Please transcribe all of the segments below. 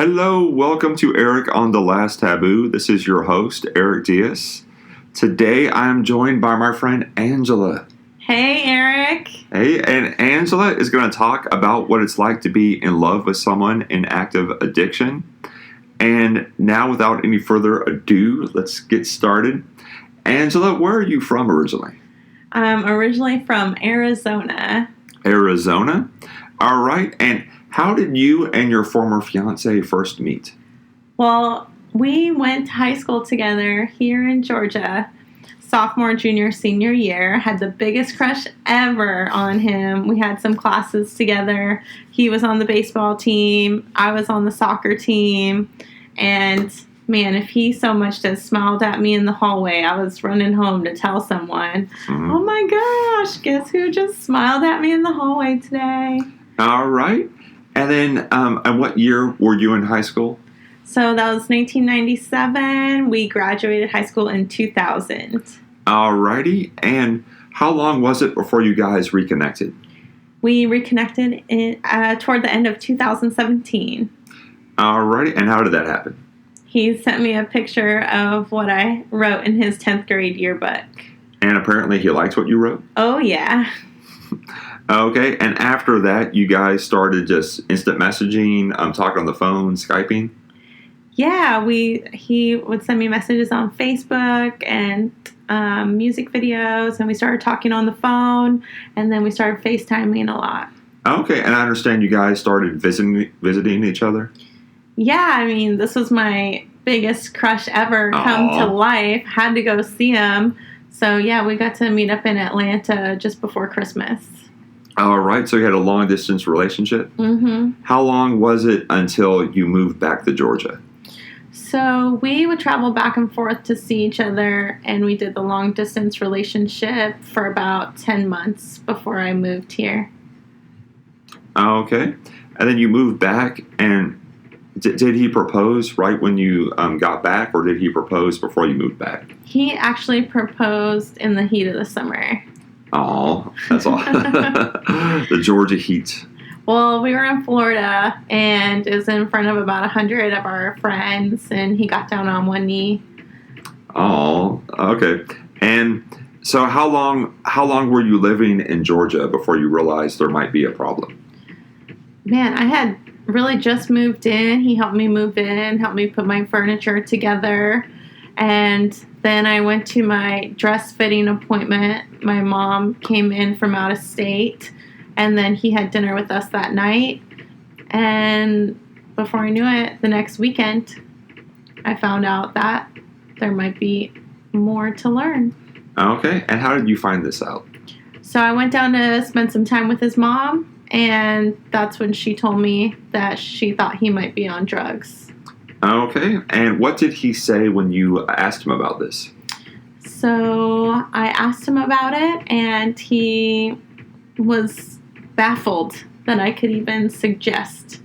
Hello, welcome to Eric on the Last Taboo. This is your host, Eric Diaz. Today I am joined by my friend Angela. Hey, Eric. Hey, and Angela is going to talk about what it's like to be in love with someone in active addiction. And now, without any further ado, let's get started. Angela, where are you from originally? I'm originally from Arizona. Arizona? All right, and how did you and your former fiance first meet? Well, we went to high school together here in Georgia. Sophomore, junior, senior year. Had the biggest crush ever on him. We had some classes together. He was on the baseball team. I was on the soccer team. And man, if he so much as smiled at me in the hallway, I was running home to tell someone, Oh my gosh, guess who just smiled at me in the hallway today? All right. And then, and what year were you in high school? So that was 1997. We graduated high school in 2000. All righty. And how long was it before you guys reconnected? We reconnected toward the end of 2017. All righty. And how did that happen? He sent me a picture of what I wrote in his 10th grade yearbook. And apparently he liked what you wrote? Oh, yeah. Okay. And after that, you guys started just instant messaging, talking on the phone, Skyping? Yeah, he would send me messages on Facebook and music videos, and we started talking on the phone, and then we started FaceTiming a lot. Okay. And I understand you guys started visiting each other? Yeah, I mean, this was my biggest crush ever come to life. Had to go see him. So, yeah, we got to meet up in Atlanta just before Christmas. All right. So you had a long-distance relationship? Mm-hmm. How long was it until you moved back to Georgia? So we would travel back and forth to see each other, and we did the long-distance relationship for about 10 months before I moved here. Okay. And then you moved back, and did he propose right when you got back, or did he propose before you moved back? He actually proposed in the heat of the summer. Oh, that's all. The Georgia heat. Well, we were in Florida, and it was in front of about 100 of our friends, and he got down on one knee. Oh, okay. And so how long were you living in Georgia before you realized there might be a problem? Man, I had really just moved in. He helped me move in, helped me put my furniture together, and then I went to my dress fitting appointment. My mom came in from out of state, and then he had dinner with us that night. And before I knew it, the next weekend, I found out that there might be more to learn. Okay. And how did you find this out? So I went down to spend some time with his mom, and that's when she told me that she thought he might be on drugs. Okay. And what did he say when you asked him about this? So I asked him about it, and he was baffled that I could even suggest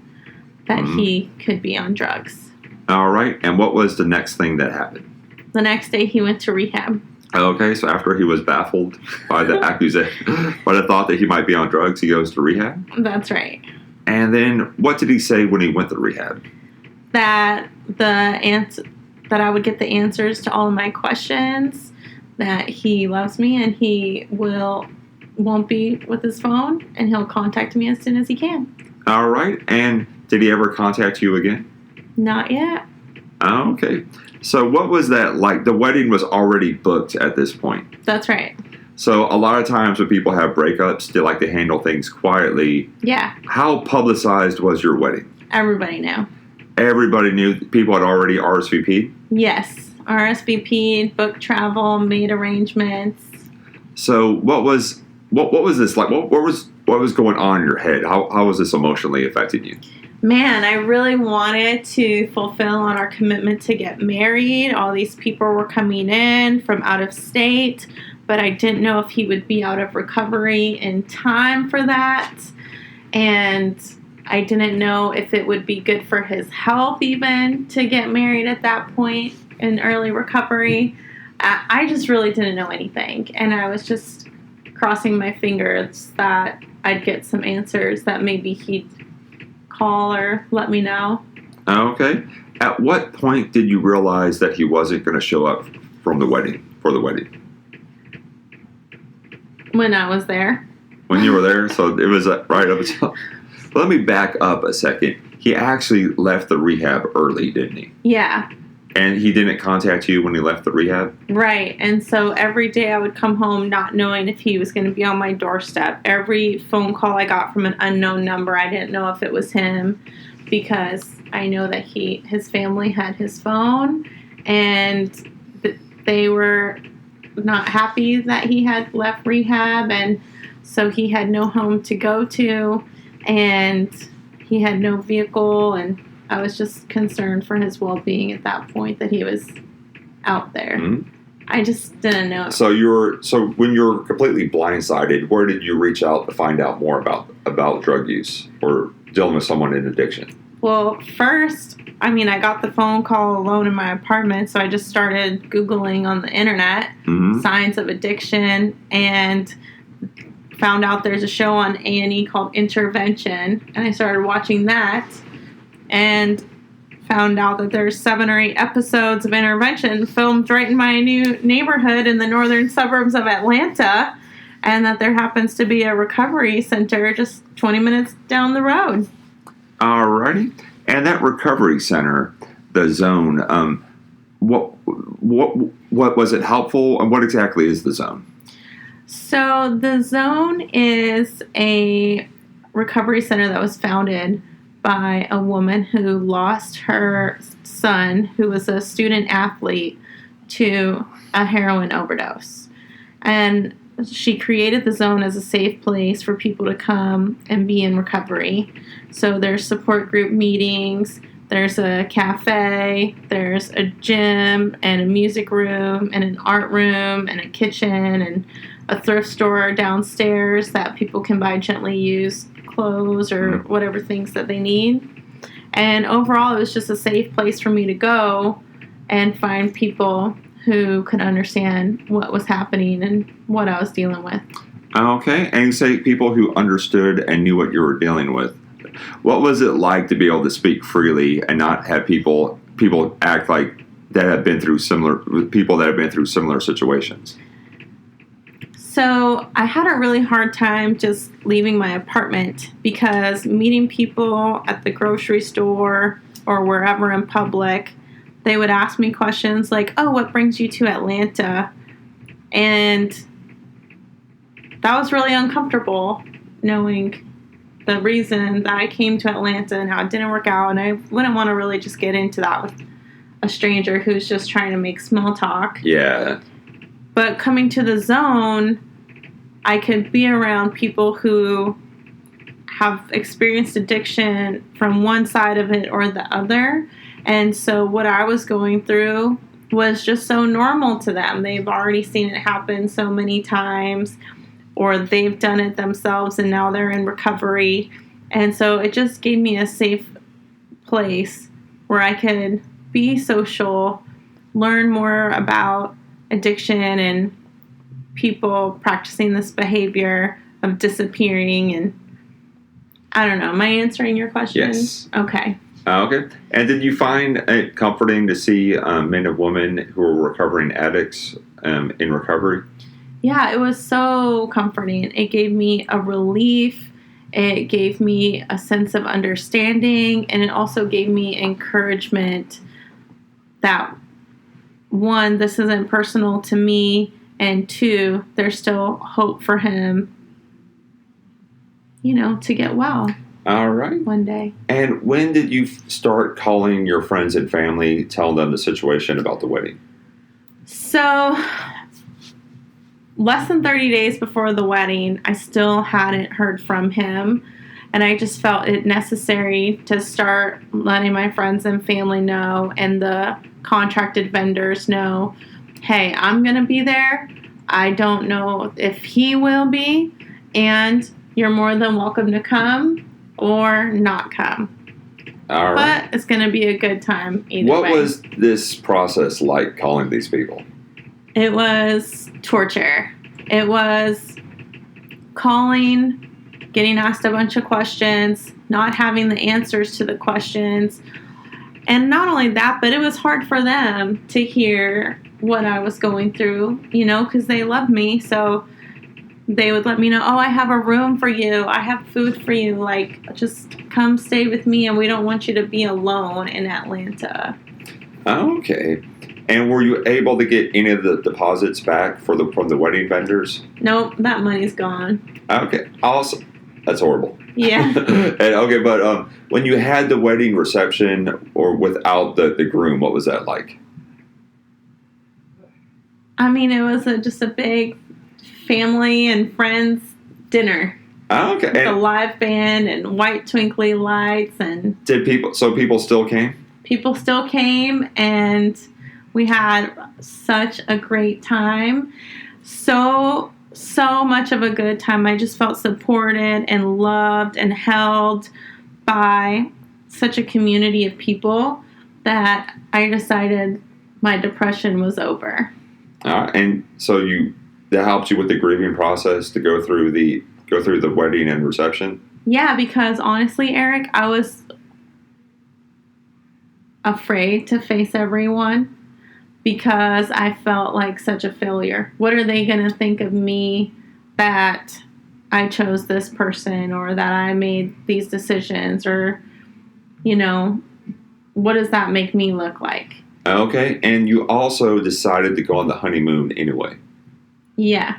that he could be on drugs. All right. And what was the next thing that happened? The next day he went to rehab. Okay. So after he was baffled by the accusation, by the thought that he might be on drugs, he goes to rehab? That's right. And then what did he say when he went to rehab? That that I would get the answers to all of my questions, that he loves me, and he won't be with his phone, and he'll contact me as soon as he can. All right. And did he ever contact you again? Not yet. Oh, okay. So what was that like? The wedding was already booked at this point. That's right. So a lot of times when people have breakups, they like to handle things quietly. Yeah. How publicized was your wedding? Everybody knew. Everybody knew. People had already RSVP'd? Yes. RSVP'd, booked travel, made arrangements. So what was this like? What was going on in your head? How was this emotionally affecting you? Man, I really wanted to fulfill on our commitment to get married. All these people were coming in from out of state, but I didn't know if he would be out of recovery in time for that. And I didn't know if it would be good for his health even to get married at that point in early recovery. I just really didn't know anything. And I was just crossing my fingers that I'd get some answers that maybe he'd call or let me know. Okay. At what point did you realize that he wasn't going to show up for the wedding? When I was there. When you were there, so it was right up until. Let me back up a second. He actually left the rehab early, didn't he? Yeah. And he didn't contact you when he left the rehab? Right. And so every day I would come home not knowing if he was going to be on my doorstep. Every phone call I got from an unknown number, I didn't know if it was him, because I know that his family had his phone, and they were not happy that he had left rehab, and so he had no home to go to, and he had no vehicle, and I was just concerned for his well-being at that point that he was out there. Mm-hmm. I just didn't know. So when you're completely blindsided, where did you reach out to find out more about drug use or dealing with someone in addiction? Well, first, I got the phone call alone in my apartment, so I just started Googling on the internet, signs of addiction, and found out there's a show on A&E called Intervention, and I started watching that, and found out that there's 7 or 8 episodes of Intervention filmed right in my new neighborhood in the northern suburbs of Atlanta, and that there happens to be a recovery center just 20 minutes down the road. Alrighty. And that recovery center, the Zone, what was it helpful, and what exactly is the Zone? So the Zone is a recovery center that was founded by a woman who lost her son, who was a student athlete, to a heroin overdose. And she created the Zone as a safe place for people to come and be in recovery. So there's support group meetings, there's a cafe, there's a gym and a music room and an art room and a kitchen and a thrift store downstairs that people can buy gently used clothes or whatever things that they need. And overall, it was just a safe place for me to go and find people who could understand what was happening and what I was dealing with. Okay, and you say people who understood and knew what you were dealing with. What was it like to be able to speak freely and not have people act like that have been through similar situations? So I had a really hard time just leaving my apartment, because meeting people at the grocery store or wherever in public, they would ask me questions like, oh, what brings you to Atlanta? And that was really uncomfortable, knowing the reason that I came to Atlanta and how it didn't work out. And I wouldn't want to really just get into that with a stranger who's just trying to make small talk. Yeah. But coming to the Zone, I could be around people who have experienced addiction from one side of it or the other. And so what I was going through was just so normal to them. They've already seen it happen so many times, or they've done it themselves and now they're in recovery. And so it just gave me a safe place where I could be social, learn more about addiction and people practicing this behavior of disappearing. And I don't know, am I answering your question? Yes. Okay. Okay. And did you find it comforting to see men and women who are recovering addicts in recovery? Yeah, it was so comforting. It gave me a relief. It gave me a sense of understanding. And it also gave me encouragement that, 1, this isn't personal to me. And 2, there's still hope for him, to get well. All right. One day. And when did you start calling your friends and family, telling them the situation about the wedding? So, less than 30 days before the wedding, I still hadn't heard from him. And I just felt it necessary to start letting my friends and family know and the contracted vendors know, hey, I'm going to be there. I don't know if he will be. And you're more than welcome to come or not come. All right. But it's going to be a good time either way. What was this process like, calling these people? It was torture. It was calling, getting asked a bunch of questions, not having the answers to the questions, And not only that, but it was hard for them to hear what I was going through, because they love me. So they would let me know, oh, I have a room for you. I have food for you. Like, just come stay with me, and we don't want you to be alone in Atlanta. Okay. And were you able to get any of the deposits back from the wedding vendors? Nope, that money's gone. Okay, awesome. That's horrible. Yeah. But when you had the wedding reception or without the groom, what was that like? I mean, it was just a big family and friends dinner. Okay. With a live band and white twinkly lights. And people still came? People still came, and we had such a great time. So much of a good time. I just felt supported and loved and held by such a community of people that I decided my depression was over. And so that helped you with the grieving process to go through the wedding and reception? Yeah, because honestly, Eric, I was afraid to face everyone because I felt like such a failure. What are they going to think of me that I chose this person or that I made these decisions, or, what does that make me look like? Okay, and you also decided to go on the honeymoon anyway. Yeah.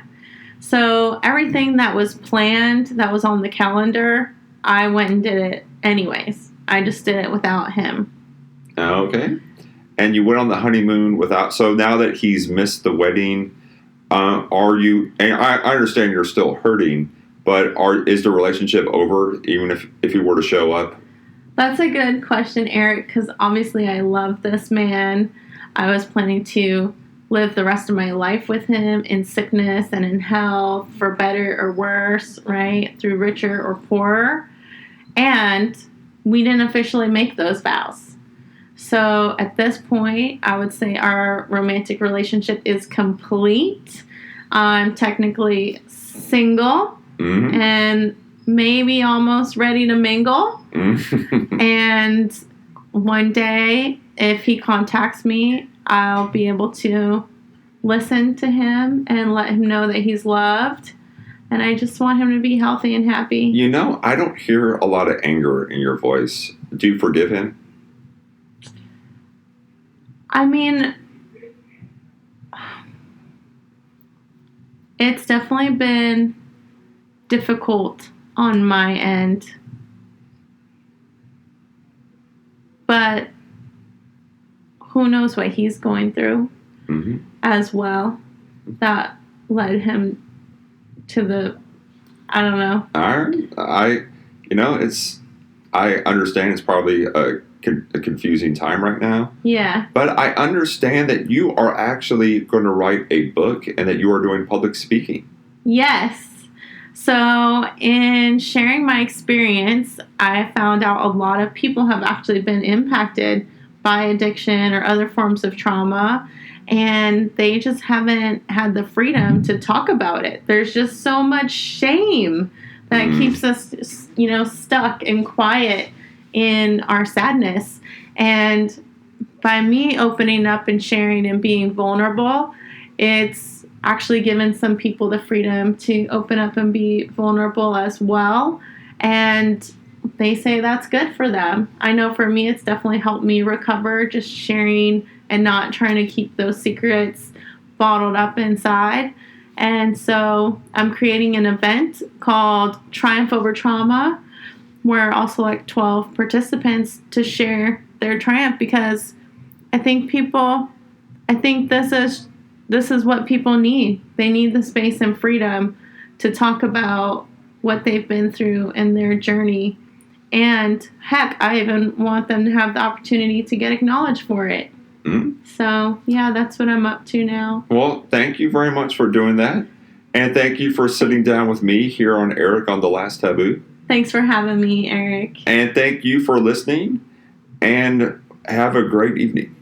So everything that was planned, that was on the calendar, I went and did it anyways. I just did it without him. Okay. And you went on the honeymoon without... So now that he's missed the wedding, are you... And I understand you're still hurting, but is the relationship over even if he were to show up? That's a good question, Eric, because obviously I love this man. I was planning to live the rest of my life with him in sickness and in health, for better or worse, right? Through richer or poorer. And we didn't officially make those vows. So at this point, I would say our romantic relationship is complete. I'm technically single and maybe almost ready to mingle. And one day, if he contacts me, I'll be able to listen to him and let him know that he's loved. And I just want him to be healthy and happy. I don't hear a lot of anger in your voice. Do you forgive him? I mean, it's definitely been difficult on my end. But who knows what he's going through as well. That led him to I don't know. I understand it's probably a confusing time right now. Yeah. But I understand that you are actually going to write a book and that you are doing public speaking. Yes. So in sharing my experience, I found out a lot of people have actually been impacted by addiction or other forms of trauma, and they just haven't had the freedom to talk about it. There's just so much shame that keeps us, stuck and quiet in our sadness. And by me opening up and sharing and being vulnerable, it's actually given some people the freedom to open up and be vulnerable as well. And they say that's good for them. I know for me, it's definitely helped me recover, just sharing and not trying to keep those secrets bottled up inside. And so I'm creating an event called Triumph Over Trauma, where I'll select 12 participants to share their triumph, because I think this is what people need. They need the space and freedom to talk about what they've been through in their journey. And heck, I even want them to have the opportunity to get acknowledged for it. So, yeah, that's what I'm up to now. Well, thank you very much for doing that. And thank you for sitting down with me here on Eric on The Last Taboo. Thanks for having me, Eric. And thank you for listening. And have a great evening.